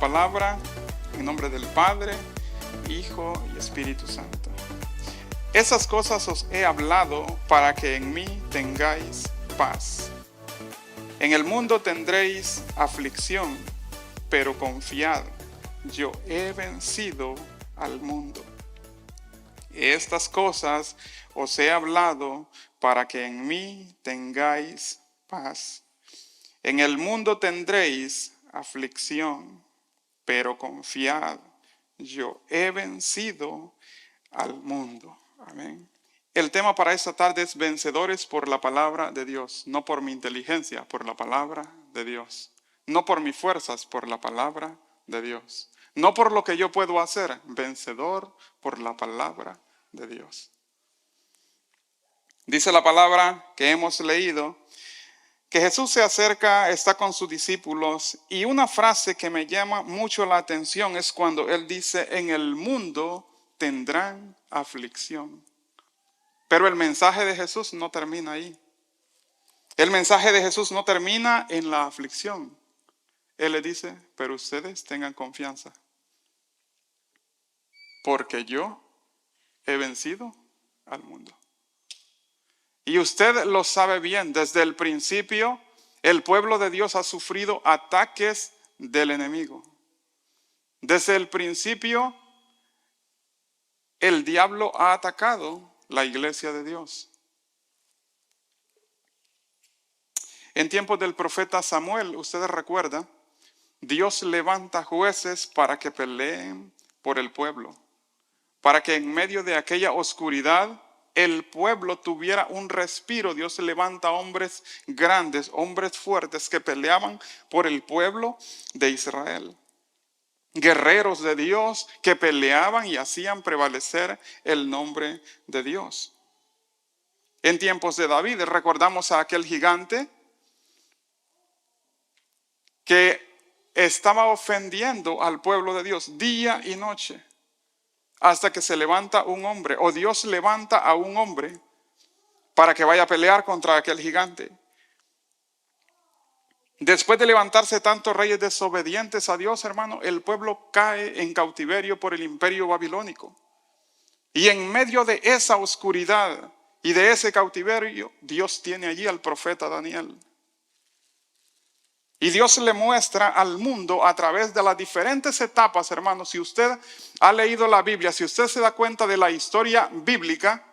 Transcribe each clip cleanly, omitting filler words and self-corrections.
palabra en nombre del Padre, Hijo y Espíritu Santo. Esas cosas os he hablado para que en mí tengáis paz. En el mundo tendréis aflicción, pero confiad, yo he vencido al mundo. Estas cosas os he hablado para que en mí tengáis paz. En el mundo tendréis aflicción, pero confiad, yo he vencido al mundo. Amén. El tema para esta tarde es vencedores por la palabra de Dios, no por mi inteligencia, por la palabra de Dios. No por mis fuerzas, por la palabra de Dios. No por lo que yo puedo hacer, vencedor por la palabra de Dios. Dice la palabra que hemos leído, que Jesús se acerca, está con sus discípulos, y una frase que me llama mucho la atención es cuando Él dice, en el mundo tendrán aflicción. Pero el mensaje de Jesús no termina ahí. El mensaje de Jesús no termina en la aflicción. Él le dice, pero ustedes tengan confianza, porque yo he vencido al mundo. Y usted lo sabe bien, desde el principio el pueblo de Dios ha sufrido ataques del enemigo. Desde el principio el diablo ha atacado la iglesia de Dios. En tiempos del profeta Samuel, ustedes recuerdan, Dios levanta jueces para que peleen por el pueblo, para que en medio de aquella oscuridad el pueblo tuviera un respiro. Dios levanta hombres grandes, hombres fuertes que peleaban por el pueblo de Israel. Guerreros de Dios que peleaban y hacían prevalecer el nombre de Dios. En tiempos de David recordamos a aquel gigante que estaba ofendiendo al pueblo de Dios día y noche, hasta que se levanta un hombre, o Dios levanta a un hombre para que vaya a pelear contra aquel gigante. Después de levantarse tantos reyes desobedientes a Dios, hermano, el pueblo cae en cautiverio por el imperio babilónico. Y en medio de esa oscuridad y de ese cautiverio, Dios tiene allí al profeta Daniel. Y Dios le muestra al mundo a través de las diferentes etapas, hermanos. Si usted ha leído la Biblia, si usted se da cuenta de la historia bíblica,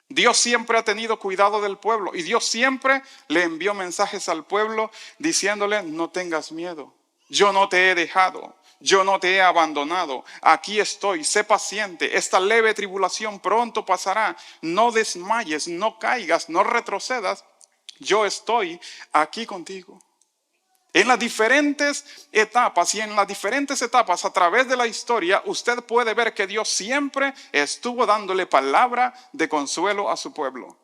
Dios siempre ha tenido cuidado del pueblo. Y Dios siempre le envió mensajes al pueblo diciéndole, no tengas miedo. Yo no te he dejado. Yo no te he abandonado. Aquí estoy. Sé paciente. Esta leve tribulación pronto pasará. No desmayes, no caigas, no retrocedas. Yo estoy aquí contigo. En las diferentes etapas a través de la historia, usted puede ver que Dios siempre estuvo dándole palabra de consuelo a su pueblo.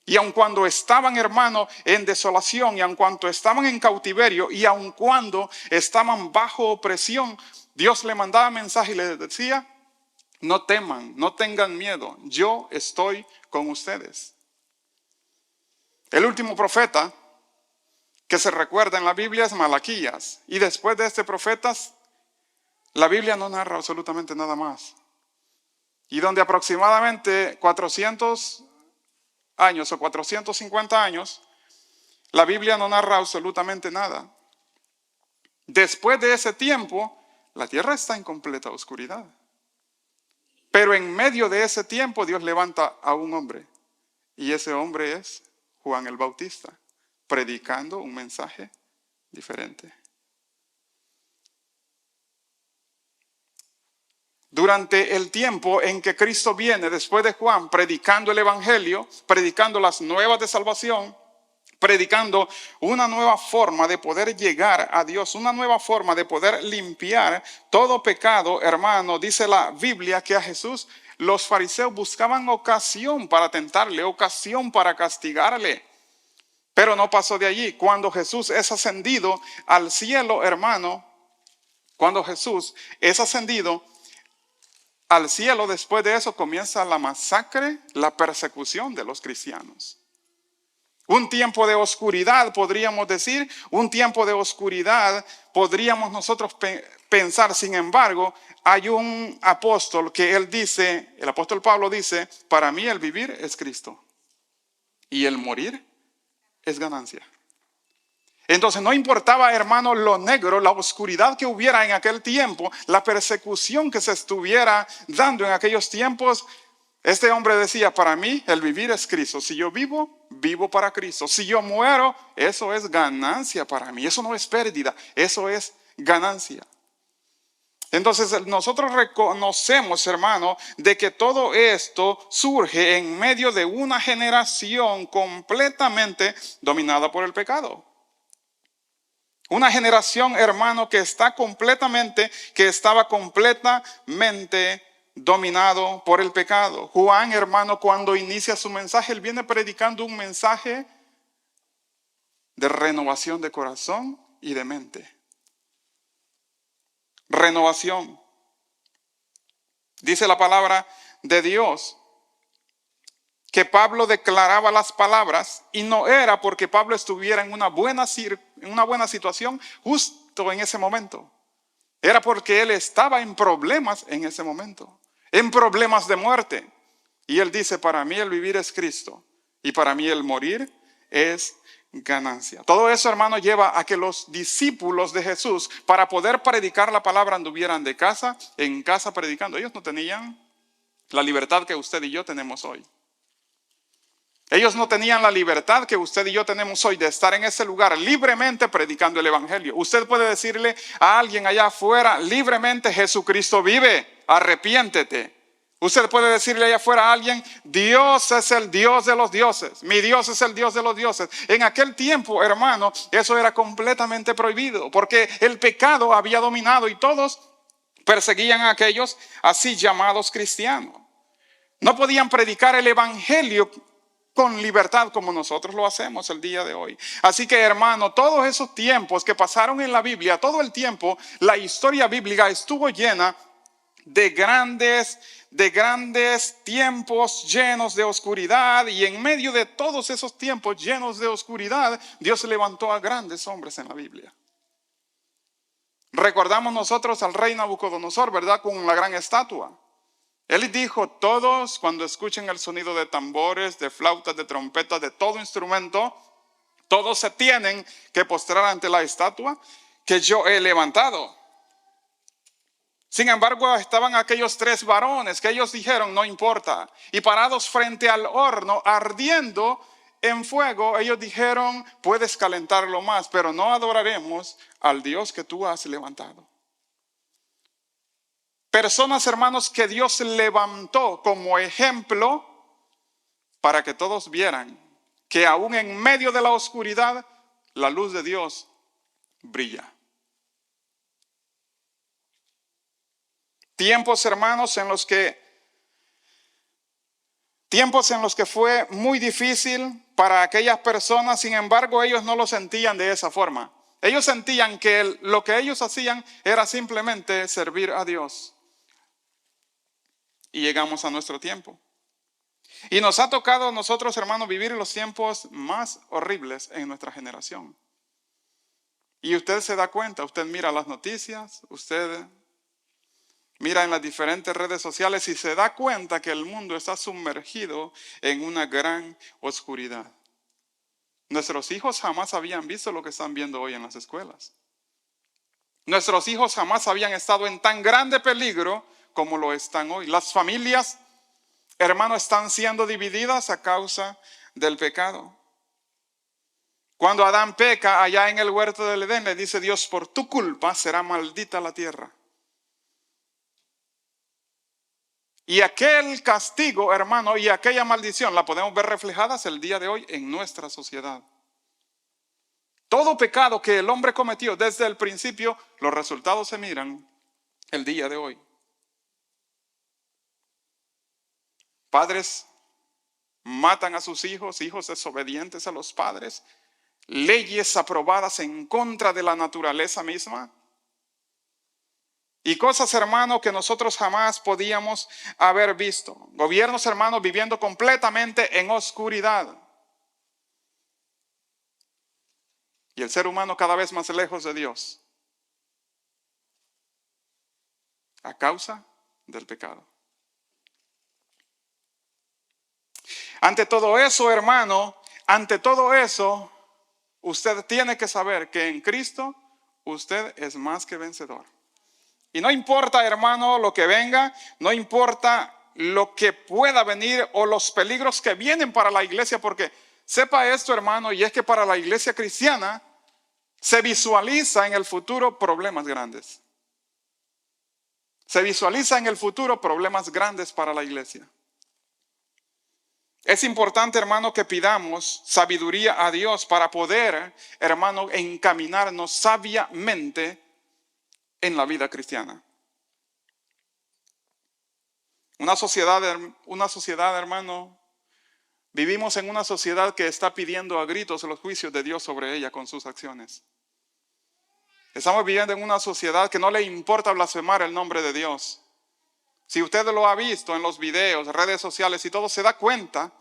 Y aun cuando estaban, hermano, en desolación, y aun cuando estaban en cautiverio, y aun cuando estaban bajo opresión, Dios le mandaba mensaje y le decía, no teman, no tengan miedo, yo estoy con ustedes. El último profeta que se recuerda en la Biblia es Malaquías. Y después de este profeta, la Biblia no narra absolutamente nada más. Y donde aproximadamente 400 años o 450 años, la Biblia no narra absolutamente nada. Después de ese tiempo, la tierra está en completa oscuridad. Pero en medio de ese tiempo, Dios levanta a un hombre. Y ese hombre es Juan el Bautista, predicando un mensaje diferente. Durante el tiempo en que Cristo viene, después de Juan, predicando el evangelio, predicando las nuevas de salvación, predicando una nueva forma de poder llegar a Dios, una nueva forma de poder limpiar todo pecado, hermano, dice la Biblia que a Jesús los fariseos buscaban ocasión para tentarle, ocasión para castigarle. Pero no pasó de allí. Cuando Jesús es ascendido al cielo, hermano, cuando Jesús es ascendido al cielo, después de eso comienza la masacre, la persecución de los cristianos. Un tiempo de oscuridad, podríamos decir, un tiempo de oscuridad, podríamos nosotros pensar. Sin embargo, hay un apóstol que él dice, el apóstol Pablo dice, para mí el vivir es Cristo y el morir es ganancia. Entonces no importaba, hermano, lo negro, la oscuridad que hubiera en aquel tiempo, la persecución que se estuviera dando en aquellos tiempos. Este hombre decía, para mí el vivir es Cristo. Si yo vivo, vivo para Cristo. Si yo muero, eso es ganancia para mí. Eso no es pérdida, eso es ganancia. Entonces nosotros reconocemos, hermano, de que todo esto surge en medio de una generación completamente dominada por el pecado. Una generación, hermano, que estaba completamente dominado por el pecado. Juan, hermano, cuando inicia su mensaje, él viene predicando un mensaje de renovación de corazón y de mente. Renovación. Dice la palabra de Dios que Pablo declaraba las palabras y no era porque Pablo estuviera en una buena situación justo en ese momento. Era porque él estaba en problemas en ese momento, en problemas de muerte. Y él dice, para mí el vivir es Cristo y para mí el morir es ganancia. Todo eso, hermano, lleva a que los discípulos de Jesús, para poder predicar la palabra, anduvieran de casa en casa predicando. Ellos no tenían la libertad que usted y yo tenemos hoy. Ellos no tenían la libertad que usted y yo tenemos hoy de estar en ese lugar libremente predicando el evangelio. Usted puede decirle a alguien allá afuera libremente, Jesucristo vive, arrepiéntete. Usted puede decirle allá afuera a alguien, Dios es el Dios de los dioses, mi Dios es el Dios de los dioses. En aquel tiempo, hermano, eso era completamente prohibido porque el pecado había dominado y todos perseguían a aquellos así llamados cristianos. No podían predicar el evangelio con libertad como nosotros lo hacemos el día de hoy. Así que, hermano, todos esos tiempos que pasaron en la Biblia, todo el tiempo, la historia bíblica estuvo llena de grandes tiempos llenos de oscuridad, y en medio de todos esos tiempos llenos de oscuridad, Dios levantó a grandes hombres en la Biblia. Recordamos nosotros al rey Nabucodonosor, ¿verdad? Con la gran estatua. Él dijo, todos cuando escuchen el sonido de tambores, de flautas, de trompetas, de todo instrumento, todos se tienen que postrar ante la estatua que yo he levantado. Sin embargo, estaban aquellos 3 varones que ellos dijeron, no importa. Y parados frente al horno, ardiendo en fuego, ellos dijeron, puedes calentarlo más, pero no adoraremos al Dios que tú has levantado. Personas, hermanos, que Dios levantó como ejemplo para que todos vieran que aún en medio de la oscuridad, la luz de Dios brilla. Tiempos, hermanos, en los que fue muy difícil para aquellas personas. Sin embargo, ellos no lo sentían de esa forma. Ellos sentían que lo que ellos hacían era simplemente servir a Dios. Y llegamos a nuestro tiempo. Y nos ha tocado a nosotros, hermanos, vivir los tiempos más horribles en nuestra generación. Y usted se da cuenta, usted mira las noticias, usted mira en las diferentes redes sociales y se da cuenta que el mundo está sumergido en una gran oscuridad. Nuestros hijos jamás habían visto lo que están viendo hoy en las escuelas. Nuestros hijos jamás habían estado en tan grande peligro como lo están hoy. Las familias, hermanos, están siendo divididas a causa del pecado. Cuando Adán peca allá en el huerto del Edén, le dice Dios, por tu culpa será maldita la tierra. Y aquel castigo, hermano, y aquella maldición la podemos ver reflejadas el día de hoy en nuestra sociedad. Todo pecado que el hombre cometió desde el principio, los resultados se miran el día de hoy. Padres matan a sus hijos, hijos desobedientes a los padres, leyes aprobadas en contra de la naturaleza misma. Y cosas, hermano, que nosotros jamás podíamos haber visto. Gobiernos, hermanos, viviendo completamente en oscuridad. y el ser humano cada vez más lejos de Dios a causa del pecado. Ante todo eso, hermano, ante todo eso, usted tiene que saber que en Cristo usted es más que vencedor. Y no importa, hermano, lo que venga, no importa lo que pueda venir o los peligros que vienen para la iglesia, porque sepa esto, hermano, y es que para la iglesia cristiana se visualiza en el futuro problemas grandes. Se visualiza en el futuro problemas grandes para la iglesia. Es importante, hermano, que pidamos sabiduría a Dios para poder, hermano, encaminarnos sabiamente en la vida cristiana. Una sociedad, hermano, vivimos en una sociedad que está pidiendo a gritos los juicios de Dios sobre ella con sus acciones. Estamos viviendo en una sociedad que no le importa blasfemar el nombre de Dios. Si usted lo ha visto en los videos, redes sociales y todo, se da cuenta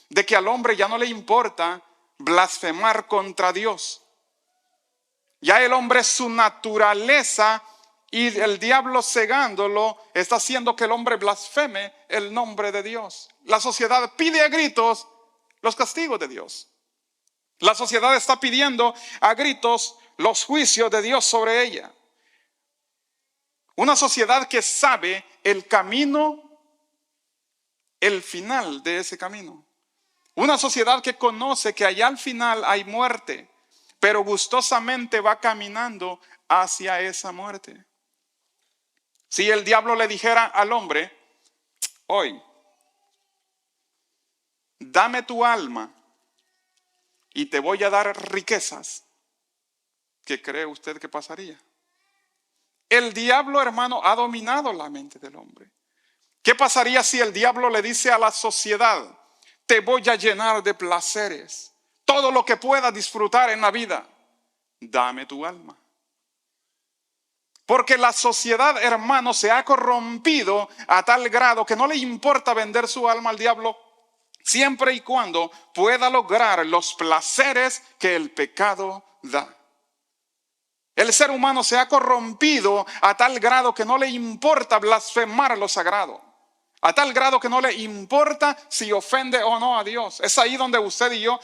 de que al hombre ya no le importa blasfemar contra Dios. Ya el hombre, su naturaleza y el diablo cegándolo está haciendo que el hombre blasfeme el nombre de Dios. La sociedad pide a gritos los castigos de Dios. La sociedad está pidiendo a gritos los juicios de Dios sobre ella. Una sociedad que sabe el camino, el final de ese camino. Una sociedad que conoce que allá al final hay muerte, pero gustosamente va caminando hacia esa muerte. Si el diablo le dijera al hombre, hoy, dame tu alma y te voy a dar riquezas, ¿qué cree usted que pasaría? El diablo, hermano, ha dominado la mente del hombre. ¿Qué pasaría si el diablo le dice a la sociedad, te voy a llenar de placeres, todo lo que pueda disfrutar en la vida, dame tu alma? Porque la sociedad, hermano, se ha corrompido a tal grado que no le importa vender su alma al diablo siempre y cuando pueda lograr los placeres que el pecado da. El ser humano se ha corrompido a tal grado que no le importa blasfemar lo sagrado. A tal grado que no le importa si ofende o no a Dios. Es ahí donde usted y yo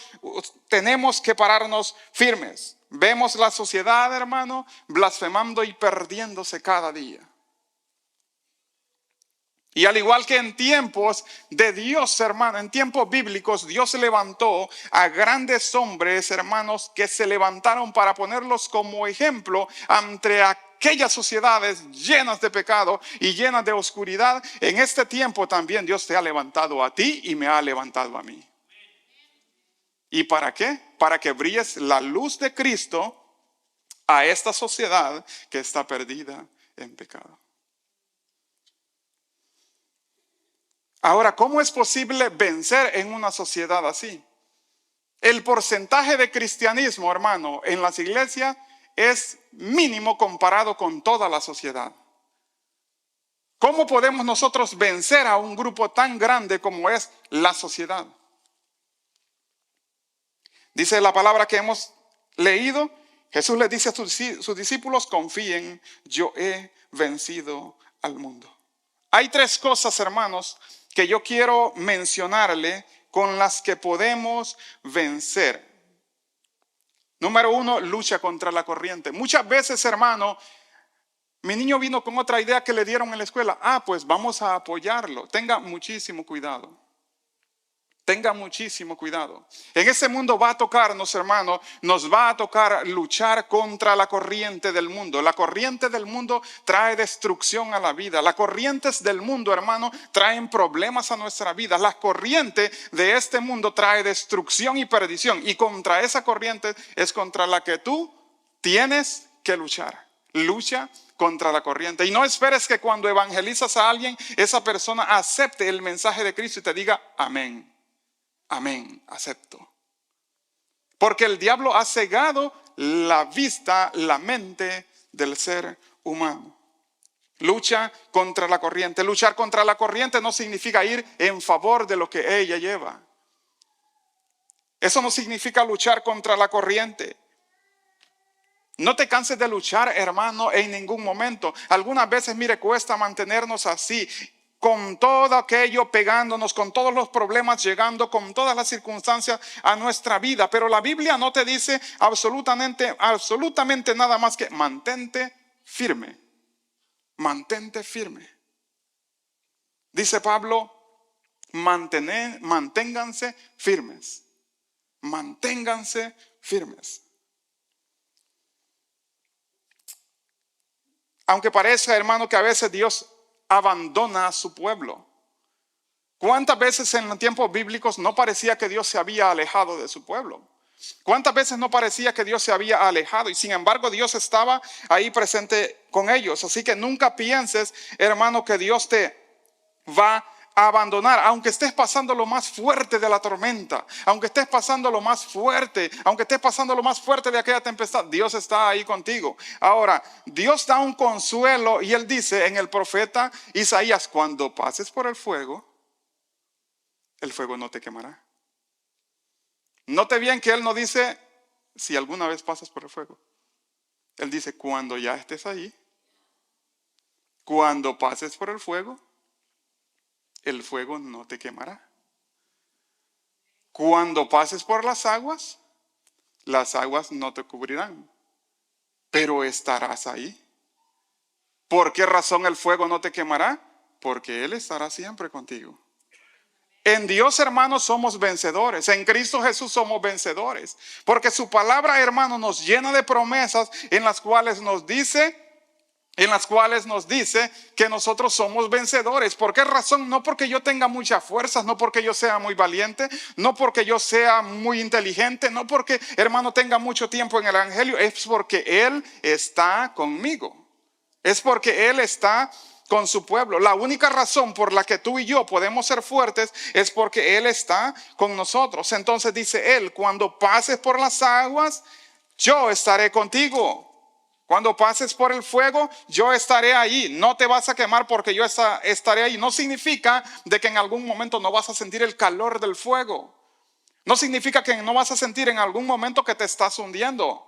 tenemos que pararnos firmes. Vemos la sociedad, hermano, blasfemando y perdiéndose cada día. Y al igual que en tiempos de Dios, hermano, en tiempos bíblicos, Dios levantó a grandes hombres, hermanos, que se levantaron para ponerlos como ejemplo ante aquellas sociedades llenas de pecado y llenas de oscuridad. En este tiempo también Dios te ha levantado a ti y me ha levantado a mí. ¿Y para qué? Para que brilles la luz de Cristo a esta sociedad que está perdida en pecado. Ahora, ¿cómo es posible vencer en una sociedad así? El porcentaje de cristianismo, hermano, en las iglesias es mínimo comparado con toda la sociedad. ¿Cómo podemos nosotros vencer a un grupo tan grande como es la sociedad? Dice la palabra que hemos leído, Jesús le dice a sus discípulos, confíen, yo he vencido al mundo. Hay tres cosas, hermanos, que yo quiero mencionarle con las que podemos vencer. Número uno, lucha contra la corriente. Muchas veces, hermano, mi niño vino con otra idea que le dieron en la escuela. Pues vamos a apoyarlo. Tenga muchísimo cuidado. Tenga muchísimo cuidado. En ese mundo va a tocarnos, hermano, nos va a tocar luchar contra la corriente del mundo. La corriente del mundo trae destrucción a la vida. Las corrientes del mundo, hermano, traen problemas a nuestra vida. La corriente de este mundo trae destrucción y perdición. Y contra esa corriente es contra la que tú tienes que luchar. Lucha contra la corriente. Y no esperes que cuando evangelizas a alguien, esa persona acepte el mensaje de Cristo y te diga amén. Amén, acepto. Porque el diablo ha cegado la vista, la mente del ser humano. Lucha contra la corriente. Luchar contra la corriente no significa ir en favor de lo que ella lleva. Eso no significa luchar contra la corriente. No te canses de luchar, hermano, en ningún momento. Algunas veces, mire, cuesta mantenernos así, con todo aquello pegándonos, con todos los problemas llegando, con todas las circunstancias a nuestra vida. Pero la Biblia no te dice absolutamente nada más que mantente firme. Mantente firme. Dice Pablo, manténganse firmes. Manténganse firmes. Aunque parezca, hermano, que a veces Dios abandona a su pueblo. ¿Cuántas veces en los tiempos bíblicos no parecía que Dios se había alejado de su pueblo? ¿Cuántas veces no parecía que Dios se había alejado? Y sin embargo Dios estaba ahí presente con ellos. Así que nunca pienses, hermano, que Dios te va a abandonar, aunque estés pasando lo más fuerte de la tormenta, aunque estés pasando lo más fuerte, aunque estés pasando lo más fuerte de aquella tempestad, Dios está ahí contigo. Ahora, Dios da un consuelo y Él dice en el profeta Isaías, cuando pases por el fuego no te quemará. Note bien que Él no dice si alguna vez pasas por el fuego. Él dice cuando ya estés ahí, cuando pases por el fuego no te quemará. Cuando pases por las aguas no te cubrirán, pero estarás ahí. ¿Por qué razón el fuego no te quemará? Porque Él estará siempre contigo. En Dios, hermanos, somos vencedores. En Cristo Jesús somos vencedores. Porque su palabra, hermano, nos llena de promesas en las cuales nos dice que nosotros somos vencedores. ¿Por qué razón? No porque yo tenga muchas fuerzas, no porque yo sea muy valiente, no porque yo sea muy inteligente, no porque, hermano, tenga mucho tiempo en el evangelio. Es porque Él está conmigo. Es porque Él está con su pueblo. La única razón por la que tú y yo podemos ser fuertes es porque Él está con nosotros. Entonces dice Él, cuando pases por las aguas, yo estaré contigo. Cuando pases por el fuego, yo estaré ahí. No te vas a quemar porque yo estaré ahí. No significa de que en algún momento no vas a sentir el calor del fuego. No significa que no vas a sentir en algún momento que te estás hundiendo.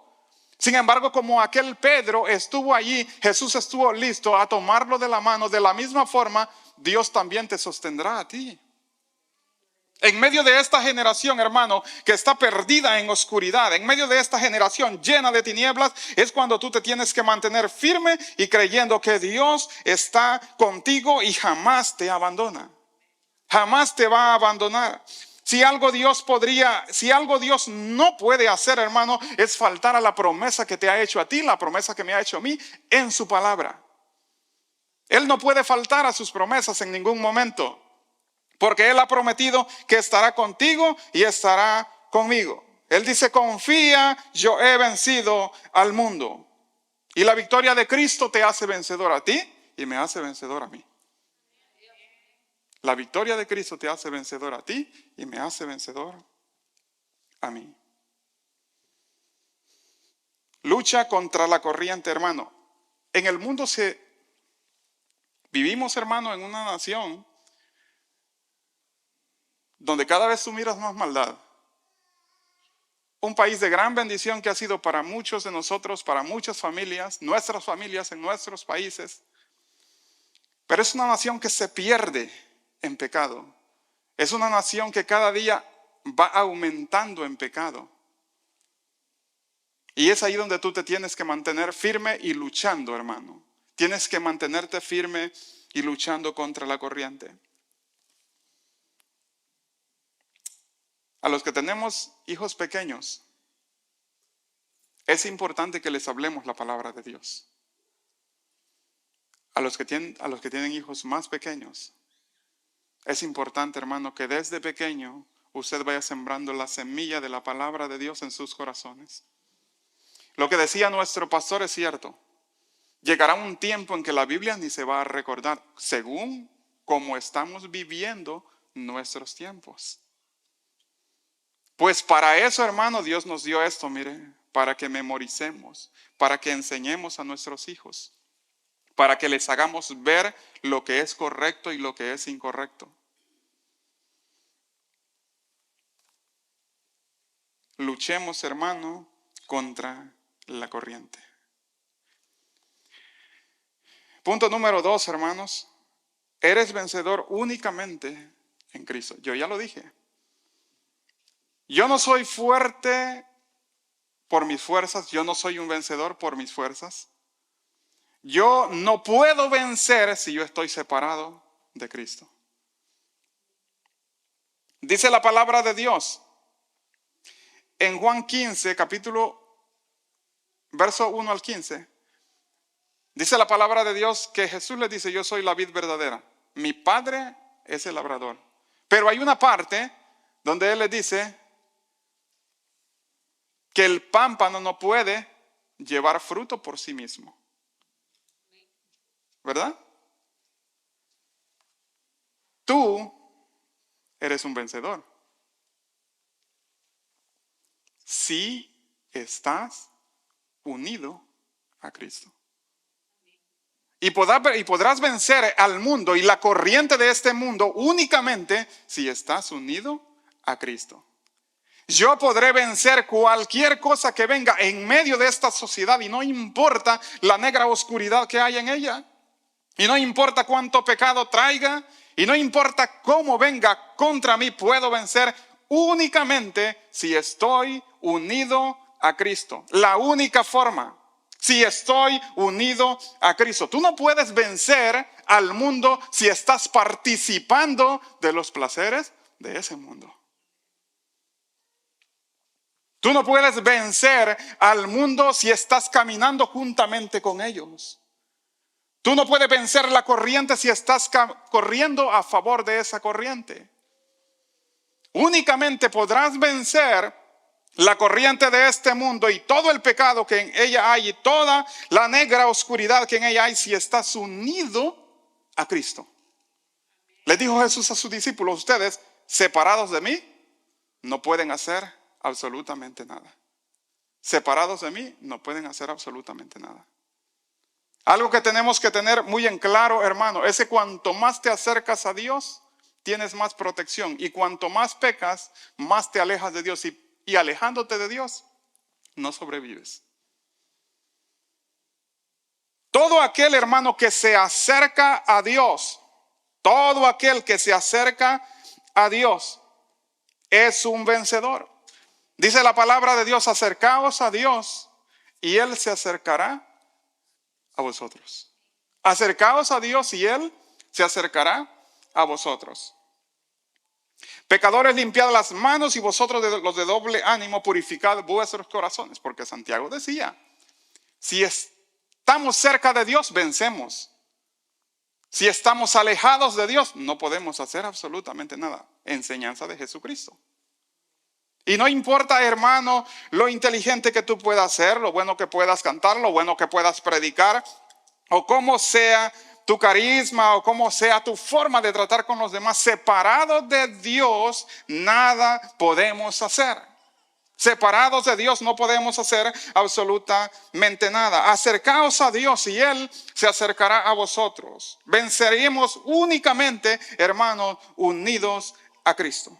Sin embargo, como aquel Pedro estuvo allí, Jesús estuvo listo a tomarlo de la mano. De la misma forma, Dios también te sostendrá a ti. En medio de esta generación, hermano, que está perdida en oscuridad, en medio de esta generación llena de tinieblas, es cuando tú te tienes que mantener firme y creyendo que Dios está contigo y jamás te abandona. Jamás te va a abandonar. Si algo Dios no puede hacer, hermano, es faltar a la promesa que te ha hecho a ti, la promesa que me ha hecho a mí en su palabra. Él no puede faltar a sus promesas en ningún momento, porque Él ha prometido que estará contigo y estará conmigo. Él dice, confía, yo he vencido al mundo. Y la victoria de Cristo te hace vencedor a ti y me hace vencedor a mí. La victoria de Cristo te hace vencedor a ti y me hace vencedor a mí. Lucha contra la corriente, hermano. En el mundo vivimos, hermano, en una nación donde cada vez tú miras más maldad. Un país de gran bendición que ha sido para muchos de nosotros, para muchas familias, nuestras familias en nuestros países. Pero es una nación que se pierde en pecado. Es una nación que cada día va aumentando en pecado. Y es ahí donde tú te tienes que mantener firme y luchando, hermano. Tienes que mantenerte firme y luchando contra la corriente. A los que tenemos hijos pequeños, es importante que les hablemos la palabra de Dios. A los que tienen hijos más pequeños, es importante, hermano, que desde pequeño usted vaya sembrando la semilla de la palabra de Dios en sus corazones. Lo que decía nuestro pastor es cierto. Llegará un tiempo en que la Biblia ni se va a recordar, según cómo estamos viviendo nuestros tiempos. Pues para eso, hermano, Dios nos dio esto, mire, para que memoricemos, para que enseñemos a nuestros hijos, para que les hagamos ver lo que es correcto y lo que es incorrecto. Luchemos, hermano, contra la corriente. Punto número 2, hermanos. Eres vencedor únicamente en Cristo. Yo ya lo dije. Yo no soy fuerte por mis fuerzas. Yo no soy un vencedor por mis fuerzas. Yo no puedo vencer si yo estoy separado de Cristo. Dice la palabra de Dios en Juan 15, verso 1 al 15. Dice la palabra de Dios que Jesús le dice: yo soy la vid verdadera, mi Padre es el labrador. Pero hay una parte donde Él le dice que el pámpano no puede llevar fruto por sí mismo. ¿Verdad? Tú eres un vencedor si estás unido a Cristo. Y podrás vencer al mundo y la corriente de este mundo únicamente si estás unido a Cristo. Yo podré vencer cualquier cosa que venga en medio de esta sociedad, y no importa la negra oscuridad que hay en ella, y no importa cuánto pecado traiga, y no importa cómo venga contra mí, puedo vencer únicamente si estoy unido a Cristo. La única forma, si estoy unido a Cristo. Tú no puedes vencer al mundo si estás participando de los placeres de ese mundo. Tú no puedes vencer al mundo si estás caminando juntamente con ellos. Tú no puedes vencer la corriente si estás corriendo a favor de esa corriente. Únicamente podrás vencer la corriente de este mundo y todo el pecado que en ella hay y toda la negra oscuridad que en ella hay si estás unido a Cristo. Le dijo Jesús a sus discípulos: ustedes, separados de mí, no pueden hacer absolutamente nada. Separados de mí, no pueden hacer absolutamente nada. Algo que tenemos que tener muy en claro, hermano, es que cuanto más te acercas a Dios, tienes más protección. Y cuanto más pecas, más te alejas de Dios. Y alejándote de Dios, no sobrevives. Todo aquel, hermano, que se acerca a Dios, todo aquel que se acerca a Dios, es un vencedor. Dice la palabra de Dios: acercaos a Dios y Él se acercará a vosotros. Acercaos a Dios y Él se acercará a vosotros. Pecadores, limpiad las manos, y vosotros los de doble ánimo, purificad vuestros corazones. Porque Santiago decía: si estamos cerca de Dios, vencemos. Si estamos alejados de Dios, no podemos hacer absolutamente nada. Enseñanza de Jesucristo. Y no importa, hermano, lo inteligente que tú puedas ser, lo bueno que puedas cantar, lo bueno que puedas predicar, o cómo sea tu carisma, o cómo sea tu forma de tratar con los demás. Separados de Dios, nada podemos hacer. Separados de Dios no podemos hacer absolutamente nada. Acercaos a Dios y Él se acercará a vosotros. Venceremos únicamente, hermanos, unidos a Cristo.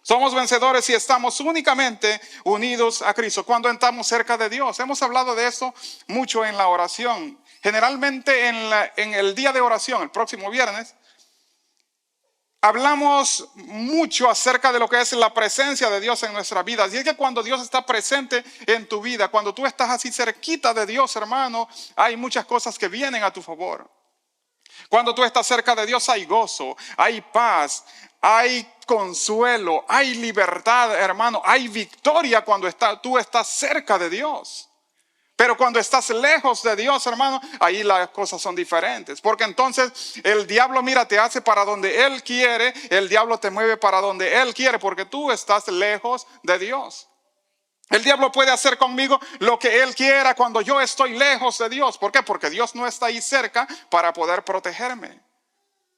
Somos vencedores si estamos únicamente unidos a Cristo. Cuando estamos cerca de Dios. Hemos hablado de esto mucho en la oración. Generalmente en el día de oración, el próximo viernes, hablamos mucho acerca de lo que es la presencia de Dios en nuestras vidas. Y es que cuando Dios está presente en tu vida, cuando tú estás así cerquita de Dios, hermano, hay muchas cosas que vienen a tu favor. Cuando tú estás cerca de Dios, hay gozo, hay paz, hay consuelo, hay libertad, hermano, hay victoria cuando tú estás cerca de Dios. Pero cuando estás lejos de Dios, hermano, ahí las cosas son diferentes. Porque entonces el diablo, mira, te hace para donde él quiere. El diablo te mueve para donde él quiere, porque tú estás lejos de Dios. El diablo puede hacer conmigo lo que él quiera cuando yo estoy lejos de Dios. ¿Por qué? Porque Dios no está ahí cerca para poder protegerme.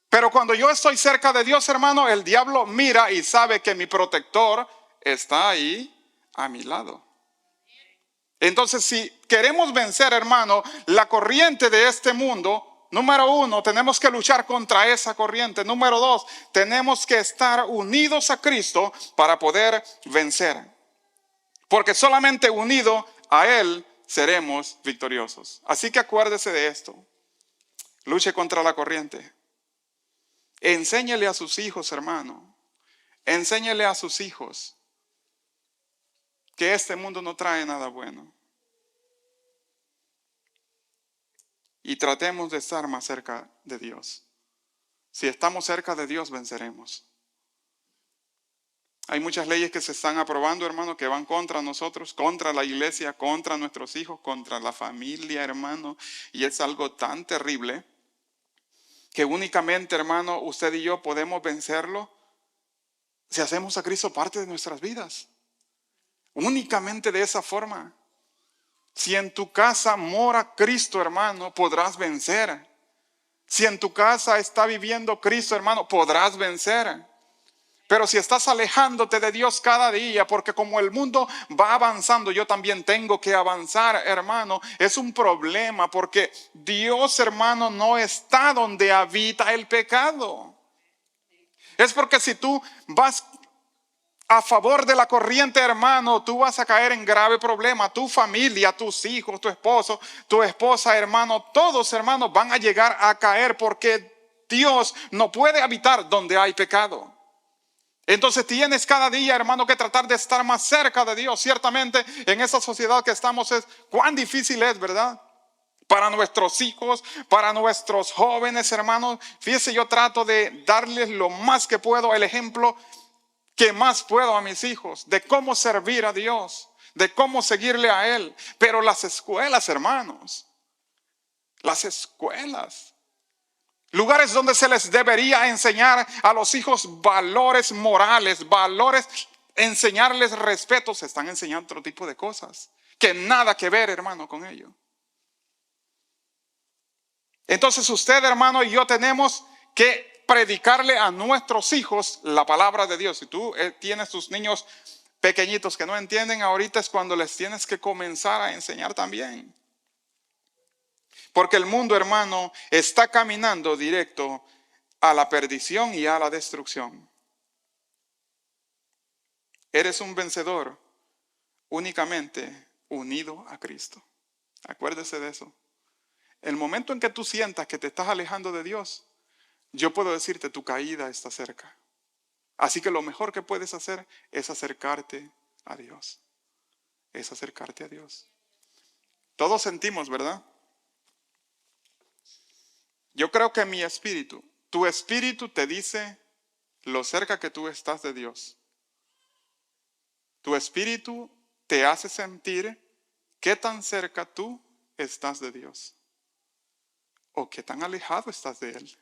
Pero cuando yo estoy cerca de Dios, hermano, el diablo mira y sabe que mi protector está ahí a mi lado. Entonces, si queremos vencer, hermano, la corriente de este mundo, número 1, tenemos que luchar contra esa corriente. Número 2, tenemos que estar unidos a Cristo para poder vencer. Porque solamente unido a Él seremos victoriosos. Así que acuérdese de esto. Luche contra la corriente. Enséñele a sus hijos, hermano. Enséñele a sus hijos que este mundo no trae nada bueno. Y tratemos de estar más cerca de Dios. Si estamos cerca de Dios, venceremos. Hay muchas leyes que se están aprobando, hermano, que van contra nosotros, contra la iglesia, contra nuestros hijos, contra la familia, hermano. Y es algo tan terrible que únicamente, hermano, usted y yo podemos vencerlo si hacemos a Cristo parte de nuestras vidas. Únicamente de esa forma. Si en tu casa mora Cristo, hermano, podrás vencer. Si en tu casa está viviendo Cristo, hermano, podrás vencer. Pero si estás alejándote de Dios cada día, porque como el mundo va avanzando, yo también tengo que avanzar, hermano, es un problema, porque Dios, hermano, no está donde habita el pecado. Es porque si tú vas a favor de la corriente, hermano, tú vas a caer en grave problema. Tu familia, tus hijos, tu esposo, tu esposa, hermano, todos, hermanos, van a llegar a caer porque Dios no puede habitar donde hay pecado. Entonces tienes cada día, hermano, que tratar de estar más cerca de Dios. Ciertamente en esa sociedad que estamos es cuán difícil es, ¿verdad? Para nuestros hijos, para nuestros jóvenes, hermanos. Fíjese, yo trato de darles lo más que puedo, el ejemplo que más puedo a mis hijos, de cómo servir a Dios, de cómo seguirle a Él. Pero las escuelas, hermanos, las escuelas, lugares donde se les debería enseñar a los hijos valores morales, valores, enseñarles respeto, se están enseñando otro tipo de cosas que nada que ver, hermano, con ello. Entonces usted, hermano, y yo tenemos que predicarle a nuestros hijos la palabra de Dios. Si tú tienes tus niños pequeñitos que no entienden, ahorita es cuando les tienes que comenzar a enseñar también. Porque el mundo, hermano, está caminando directo a la perdición y a la destrucción. Eres un vencedor únicamente unido a Cristo. Acuérdese de eso. El momento en que tú sientas que te estás alejando de Dios, yo puedo decirte, tu caída está cerca. Así que lo mejor que puedes hacer es acercarte a Dios. Es acercarte a Dios. Todos sentimos, ¿verdad? Yo creo que mi espíritu, tu espíritu te dice lo cerca que tú estás de Dios. Tu espíritu te hace sentir qué tan cerca tú estás de Dios o qué tan alejado estás de Él.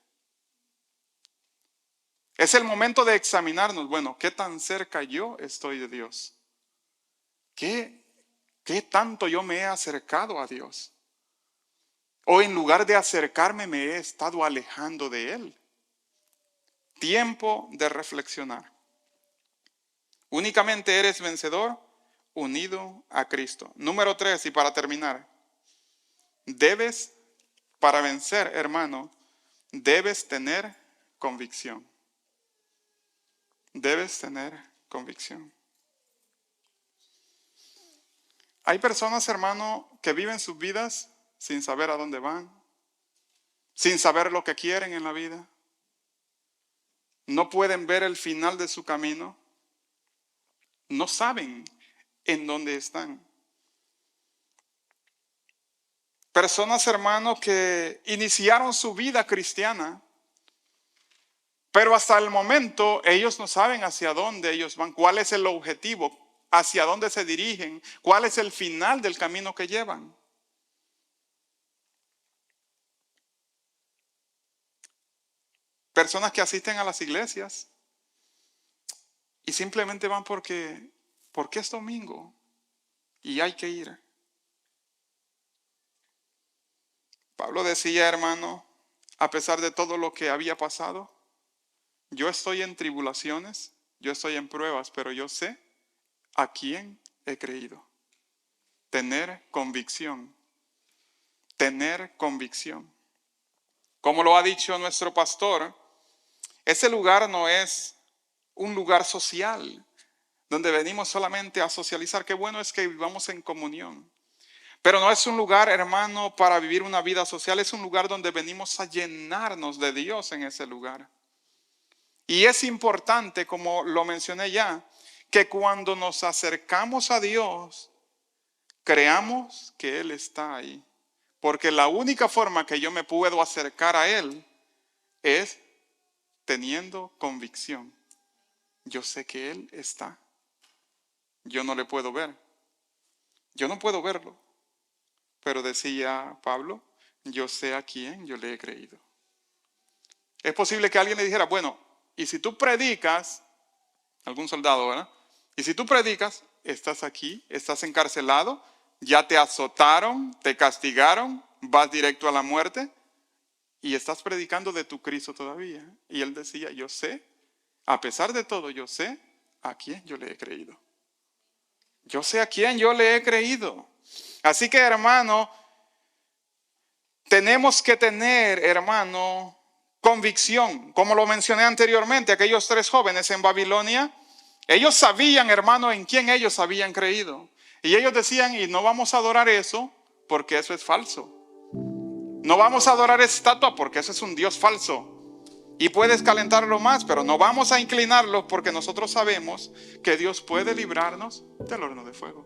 Es el momento de examinarnos, bueno, qué tan cerca yo estoy de Dios. ¿Qué tanto yo me he acercado a Dios? O en lugar de acercarme me he estado alejando de Él. Tiempo de reflexionar. Únicamente eres vencedor unido a Cristo. Número 3, y para terminar. Para vencer, hermano, debes tener convicción. Debes tener convicción. Hay personas, hermano, que viven sus vidas sin saber a dónde van, sin saber lo que quieren en la vida. No pueden ver el final de su camino. No saben en dónde están. Personas, hermano, que iniciaron su vida cristiana, pero hasta el momento ellos no saben hacia dónde ellos van, cuál es el objetivo, hacia dónde se dirigen, cuál es el final del camino que llevan. Personas que asisten a las iglesias y simplemente van porque es domingo y hay que ir. Pablo decía, hermano, a pesar de todo lo que había pasado, yo estoy en tribulaciones, yo estoy en pruebas, pero yo sé a quién he creído. Tener convicción. Tener convicción. Como lo ha dicho nuestro pastor, ese lugar no es un lugar social donde venimos solamente a socializar. Qué bueno es que vivamos en comunión. Pero no es un lugar, hermano, para vivir una vida social. Es un lugar donde venimos a llenarnos de Dios en ese lugar. Y es importante, como lo mencioné ya, que cuando nos acercamos a Dios, creamos que Él está ahí. Porque la única forma que yo me puedo acercar a Él es teniendo convicción. Yo sé que Él está. Yo no le puedo ver. Yo no puedo verlo. Pero decía Pablo, yo sé a quién yo le he creído. Es posible que alguien le dijera, bueno, y si tú predicas, algún soldado, ¿verdad? Y si tú predicas, estás aquí, estás encarcelado, ya te azotaron, te castigaron, vas directo a la muerte y estás predicando de tu Cristo todavía. Y él decía, yo sé, a pesar de todo, yo sé a quién yo le he creído. Yo sé a quién yo le he creído. Así que, hermano, tenemos que tener, hermano, convicción. Como lo mencioné anteriormente, aquellos 3 jóvenes en Babilonia, ellos sabían, hermano, en quién ellos habían creído. Y ellos decían, y no vamos a adorar eso porque eso es falso. No vamos a adorar esa estatua porque eso es un Dios falso. Y puedes calentarlo más, pero no vamos a inclinarlo porque nosotros sabemos que Dios puede librarnos del horno de fuego.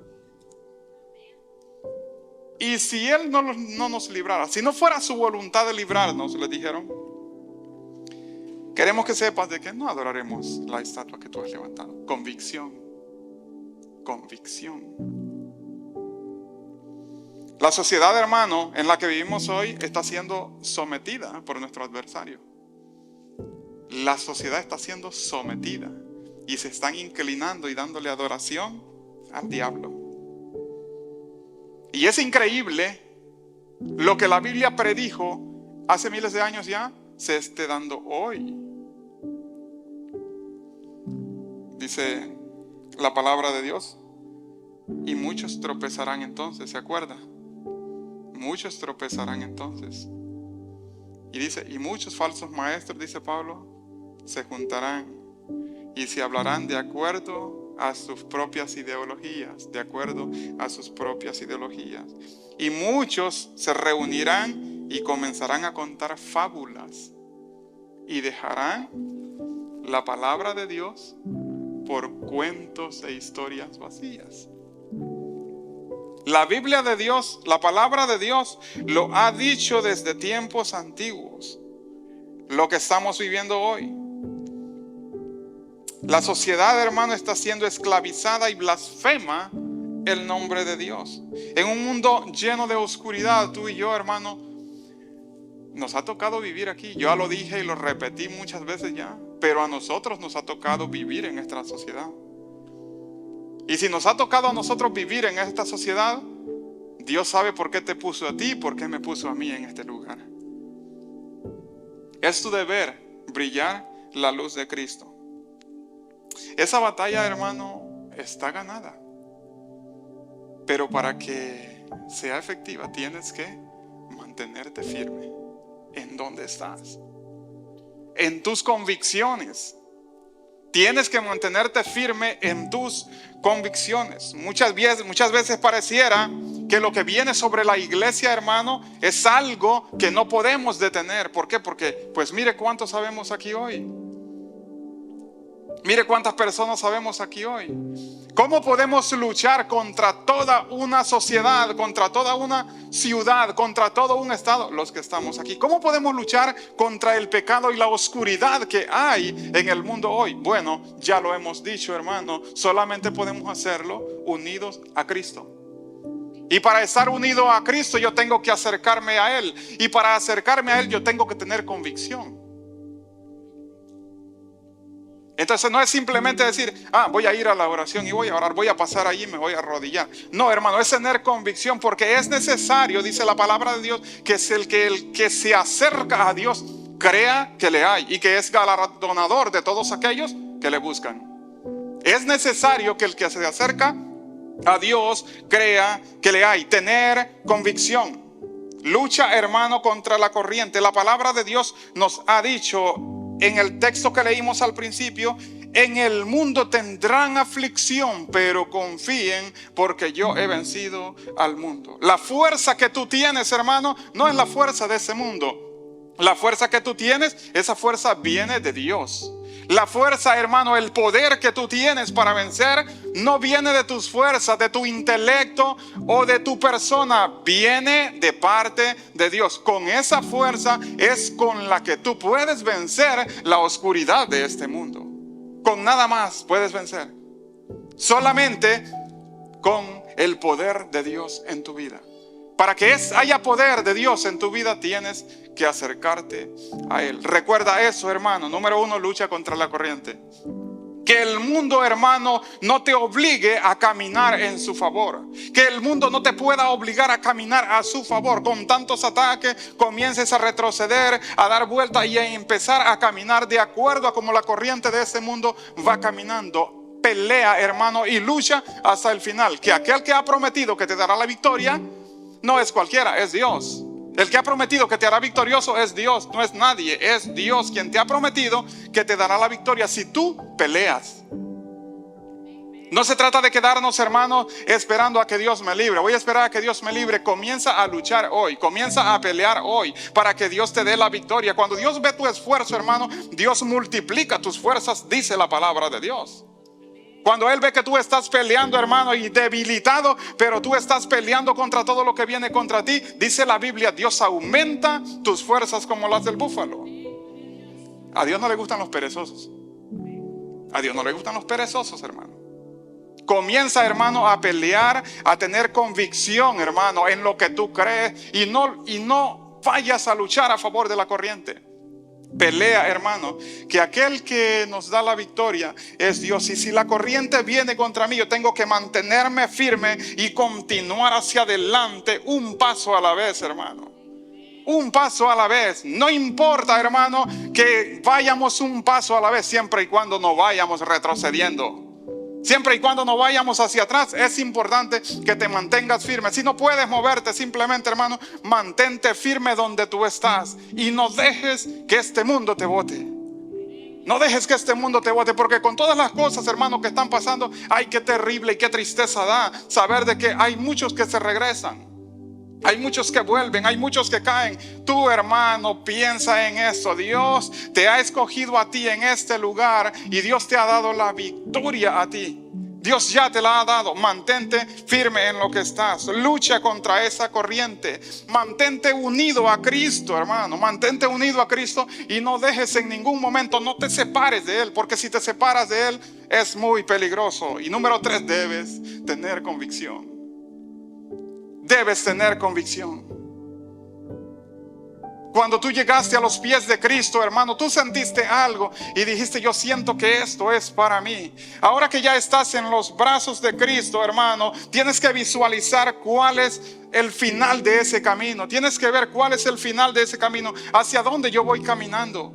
Y si Él no nos librara, si no fuera su voluntad de librarnos, le dijeron, queremos que sepas de que no adoraremos la estatua que tú has levantado. Convicción. Convicción. La sociedad, hermano, en la que vivimos hoy está siendo sometida por nuestro adversario. La sociedad está siendo sometida y se están inclinando y dándole adoración al diablo. Y es increíble lo que la Biblia predijo hace miles de años ya se esté dando hoy. Dice la palabra de Dios, y muchos tropezarán entonces, ¿se acuerda? Muchos tropezarán entonces. Y dice, y muchos falsos maestros, dice Pablo, se juntarán y se hablarán de acuerdo a sus propias ideologías, de acuerdo a sus propias ideologías. Y muchos se reunirán y comenzarán a contar fábulas y dejarán la palabra de Dios por cuentos e historias vacías. La Biblia de Dios, la palabra de Dios, lo ha dicho desde tiempos antiguos. Lo que estamos viviendo hoy. La sociedad, hermano, está siendo esclavizada y blasfema el nombre de Dios. En un mundo lleno de oscuridad, tú y yo, hermano, nos ha tocado vivir aquí. Yo ya lo dije y lo repetí muchas veces ya, pero a nosotros nos ha tocado vivir en esta sociedad. Y si nos ha tocado a nosotros vivir en esta sociedad, Dios sabe por qué te puso a ti y por qué me puso a mí en este lugar. Es tu deber brillar la luz de Cristo. Esa batalla, hermano, está ganada. Pero para que sea efectiva, tienes que mantenerte firme en donde estás. En tus convicciones. Tienes que mantenerte firme en tus convicciones. Muchas veces pareciera que lo que viene sobre la iglesia, hermano, es algo que no podemos detener. ¿Por qué? Porque, pues mire cuántos sabemos aquí hoy. Mire cuántas personas sabemos aquí hoy. ¿Cómo podemos luchar contra toda una sociedad, contra toda una ciudad, contra todo un estado? Los que estamos aquí. ¿Cómo podemos luchar contra el pecado y la oscuridad que hay en el mundo hoy? Bueno, ya lo hemos dicho, hermano. Solamente podemos hacerlo unidos a Cristo. Y para estar unido a Cristo yo tengo que acercarme a Él. Y para acercarme a Él yo tengo que tener convicción. Entonces no es simplemente decir, voy a ir a la oración y voy a orar, voy a pasar allí y me voy a arrodillar. No, hermano, es tener convicción porque es necesario, dice la palabra de Dios, que es el que se acerca a Dios, crea que le hay y que es galardonador de todos aquellos que le buscan. Es necesario que el que se acerca a Dios crea que le hay, tener convicción. Lucha, hermano, contra la corriente. La palabra de Dios nos ha dicho en el texto que leímos al principio, En el mundo tendrán aflicción, pero confíen porque yo he vencido al mundo. La fuerza que tú tienes, hermano, no es la fuerza de ese mundo. La fuerza que tú tienes, esa fuerza viene de Dios. La fuerza, hermano, el poder que tú tienes para vencer no viene de tus fuerzas, de tu intelecto o de tu persona. Viene de parte de Dios. Con esa fuerza es con la que tú puedes vencer la oscuridad de este mundo. Con nada más puedes vencer. Solamente con el poder de Dios en tu vida. Para que haya poder de Dios en tu vida, tienes que acercarte a Él. Recuerda eso, hermano. Número 1, lucha contra la corriente. Que el mundo, hermano, no te obligue a caminar en su favor. Que el mundo no te pueda obligar a caminar a su favor. Con tantos ataques, comiences a retroceder, a dar vuelta y a empezar a caminar de acuerdo a como la corriente de ese mundo va caminando. Pelea, hermano, y lucha hasta el final. Que aquel que ha prometido que te dará la victoria no es cualquiera, es Dios. El que ha prometido que te hará victorioso es Dios, no es nadie, es Dios quien te ha prometido que te dará la victoria si tú peleas. No se trata de quedarnos, hermanos, esperando a que Dios me libre. Voy a esperar a que Dios me libre. Comienza a luchar hoy, comienza a pelear hoy para que Dios te dé la victoria. Cuando Dios ve tu esfuerzo, hermano, Dios multiplica tus fuerzas, dice la palabra de Dios. Cuando Él ve que tú estás peleando, hermano, y debilitado, pero tú estás peleando contra todo lo que viene contra ti, dice la Biblia, Dios aumenta tus fuerzas como las del búfalo. A Dios no le gustan los perezosos. A Dios no le gustan los perezosos, hermano. Comienza, hermano, a pelear, a tener convicción, hermano, en lo que tú crees y no vayas a luchar a favor de la corriente. Pelea, hermano, que aquel que nos da la victoria es Dios. Y si la corriente viene contra mí, yo tengo que mantenerme firme y continuar hacia adelante, un paso a la vez, hermano. Un paso a la vez. No importa, hermano, que vayamos un paso a la vez, siempre y cuando no vayamos retrocediendo. Siempre y cuando no vayamos hacia atrás, es importante que te mantengas firme. Si no puedes moverte, simplemente, hermano, mantente firme donde tú estás. Y no dejes que este mundo te bote. No dejes que este mundo te bote, porque con todas las cosas, hermano, que están pasando, ay, qué terrible y qué tristeza da saber de que hay muchos que se regresan. Hay muchos que vuelven, hay muchos que caen. Tú, hermano, piensa en eso. Dios te ha escogido a ti en este lugar y Dios te ha dado la victoria a ti. Dios ya te la ha dado. Mantente firme en lo que estás. Lucha contra esa corriente. Mantente unido a Cristo, hermano. Mantente unido a Cristo y no dejes en ningún momento, no te separes de Él, porque si te separas de Él es muy peligroso. Y número 3, debes tener convicción. Debes tener convicción. Cuando tú llegaste a los pies de Cristo, hermano, tú sentiste algo y dijiste, yo siento que esto es para mí. Ahora que ya estás en los brazos de Cristo, hermano, tienes que visualizar cuál es el final de ese camino. Tienes que ver cuál es el final de ese camino, hacia dónde yo voy caminando.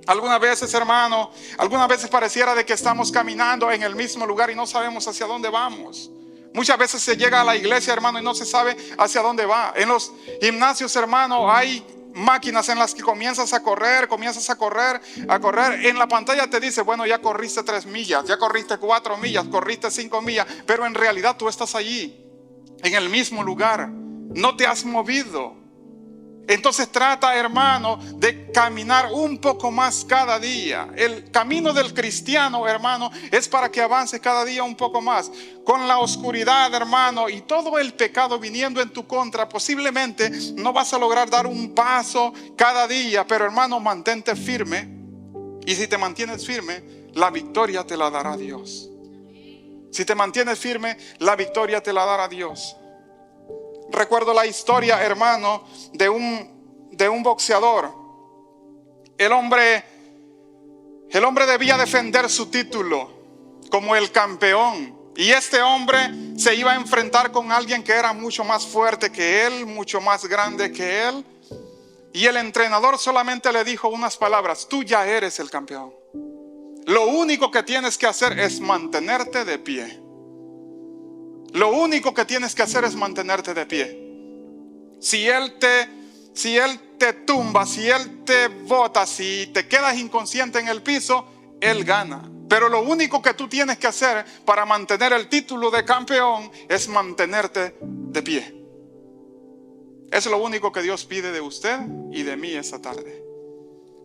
Algunas veces, hermano, algunas veces pareciera de que estamos caminando en el mismo lugar y no sabemos hacia dónde vamos. Muchas veces se llega a la iglesia, hermano, y no se sabe hacia dónde va. En los gimnasios, hermano, hay máquinas en las que comienzas a correr. En la pantalla te dice, bueno, ya corriste 3 millas, ya corriste 4 millas, corriste 5 millas. Pero en realidad tú estás allí, en el mismo lugar. No te has movido. Entonces trata, hermano, de caminar un poco más cada día. El camino del cristiano, hermano, es para que avance cada día un poco más. Con la oscuridad, hermano, y todo el pecado viniendo en tu contra, posiblemente no vas a lograr dar un paso cada día. Pero, hermano, mantente firme. Y si te mantienes firme, la victoria te la dará Dios. Si te mantienes firme, la victoria te la dará Dios. Recuerdo la historia, hermano, de un boxeador. El hombre debía defender su título como el campeón. Y este hombre se iba a enfrentar con alguien que era mucho más fuerte que él, mucho más grande que él. Y el entrenador solamente le dijo unas palabras: tú ya eres el campeón. Lo único que tienes que hacer es mantenerte de pie. Lo único que tienes que hacer es mantenerte de pie. Si él te tumba, si él te bota, si te quedas inconsciente en el piso, él gana. Pero lo único que tú tienes que hacer para mantener el título de campeón es mantenerte de pie. Es lo único que Dios pide de usted y de mí esta tarde.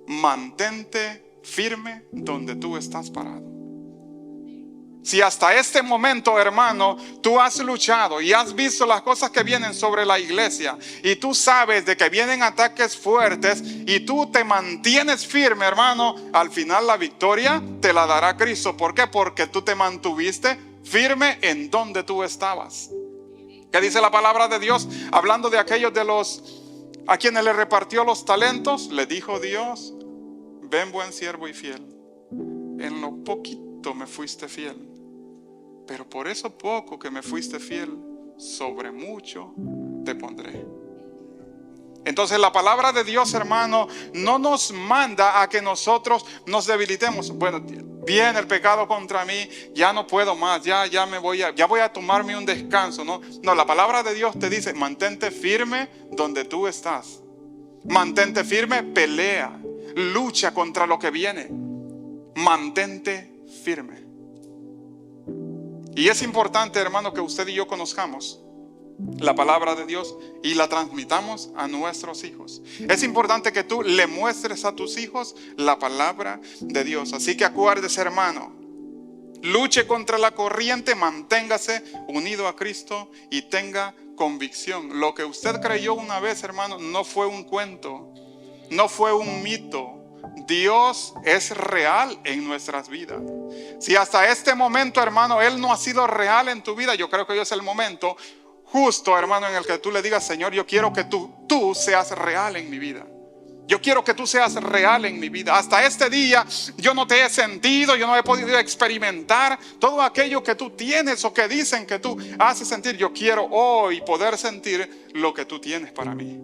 Mantente firme donde tú estás parado. Si hasta este momento, hermano, tú has luchado y has visto las cosas que vienen sobre la iglesia y tú sabes de que vienen ataques fuertes y tú te mantienes firme, hermano, al final la victoria te la dará Cristo. ¿Por qué? Porque tú te mantuviste firme en donde tú estabas. ¿Qué dice la palabra de Dios? Hablando de aquellos a quienes le repartió los talentos, le dijo Dios: ven, buen siervo y fiel, en lo poquito me fuiste fiel, pero por eso poco que me fuiste fiel, sobre mucho te pondré. Entonces la palabra de Dios, hermano, no nos manda a que nosotros nos debilitemos. Bueno, viene el pecado contra mí, ya no puedo más, ya voy a tomarme un descanso. No, la palabra de Dios te dice: mantente firme donde tú estás. Mantente firme, pelea, lucha contra lo que viene. Mantente firme. Y es importante, hermano, que usted y yo conozcamos la palabra de Dios y la transmitamos a nuestros hijos. Es importante que tú le muestres a tus hijos la palabra de Dios. Así que acuérdese, hermano, luche contra la corriente, manténgase unido a Cristo y tenga convicción. Lo que usted creyó una vez, hermano, no fue un cuento, no fue un mito. Dios es real en nuestras vidas. Si hasta este momento, hermano, Él no ha sido real en tu vida, yo creo que hoy es el momento justo, hermano, en el que tú le digas: Señor, yo quiero que tú seas real en mi vida. Yo quiero que tú seas real en mi vida. Hasta este día yo no te he sentido, yo no he podido experimentar todo aquello que tú tienes o que dicen que tú haces sentir. Yo quiero hoy poder sentir lo que tú tienes para mí.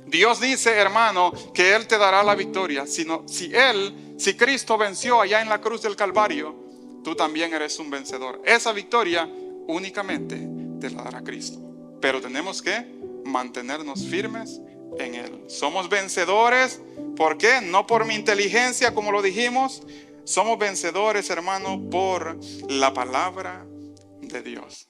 Dios dice, hermano, que Él te dará la victoria. Si Cristo venció allá en la cruz del Calvario, tú también eres un vencedor. Esa victoria únicamente te la dará Cristo. Pero tenemos que mantenernos firmes en Él. Somos vencedores. ¿Por qué? No por mi inteligencia, como lo dijimos. Somos vencedores, hermano, por la palabra de Dios.